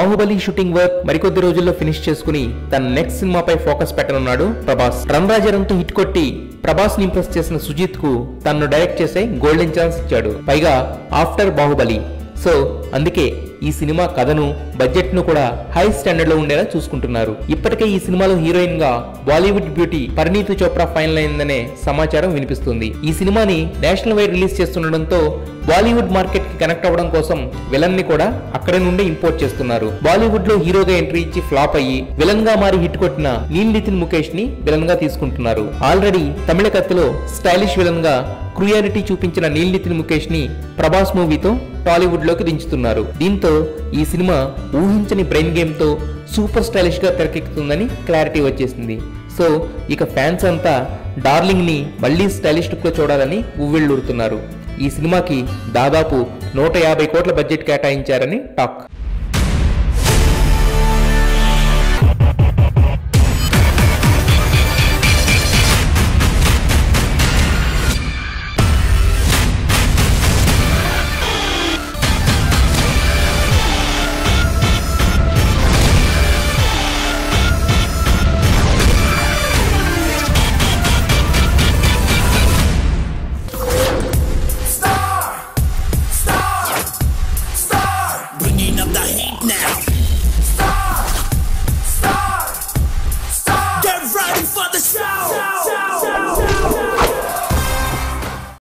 Baahubali shooting work మరికొద్ది రోజుల్లో finish చేసుకుని తన నెక్స్ట్ సినిమాపై ఫోకస్ పెట్టనున్నాడు ప్రభాస్. రన్ రాజారంతో హిట్ కొట్టి ప్రభాస్ ని ఇంప్రెస్ చేసిన సుజిత్ కు తనను డైరెక్ట్ చేసే గోల్డెన్ ఛాన్స్ ఇచ్చాడు, పైగా ఆఫ్టర్ బాహుబలి. సో అందుకే ఈ సినిమా కథను బడ్జెట్ ను కూడా హై స్టాండర్డ్ లో ఉండేలా చూసుకుంటున్నారు. ఇప్పటికే ఈ సినిమాలో హీరోయిన్ గా Bollywood beauty Parineeti Chopra final అయిందనే సమాచారం వినిపిస్తుంది. ఈ సినిమాని నేషనల్ వైడ్ రిలీజ్ చేస్తుండటంతో బాలీవుడ్ మార్కెట్ కి కనెక్ట్ అవ్వడం కోసం విలన్ ని కూడా అక్కడి నుండి ఇంపోర్ట్ చేస్తున్నారు. బాలీవుడ్ లో హీరోగా ఎంట్రీ ఇచ్చి ఫ్లాప్ అయ్యి విలన్ గా మారి హిట్ కొట్టిన నీల్ నితిన్ ముఖేష్ ని విలన్ గా తీసుకుంటున్నారు. ఆల్రెడీ తమిళ కత్తిలో స్టైలిష్ విలన్ గా క్రూయాలిటీ చూపించిన నీల్ నితిన్ ముఖేష్ ని ప్రభాస్ మూవీతో టాలీవుడ్ లోకి దించుతున్నారు. దీంతో ఈ సినిమా ఊహించని బ్రెయిన్ గేమ్ తో సూపర్ స్టైలిష్ గా తెరకెక్కుతుందని క్లారిటీ వచ్చేసింది. సో ఇక ఫ్యాన్స్ అంతా డార్లింగ్ ని మళ్లీ స్టైలిష్ లుక్ లో చూడాలని ఉవ్విళ్ళూరుతున్నారు. ఈ సినిమాకి దాదాపు 150 కోట్ల బడ్జెట్ కేటాయించారని టాక్.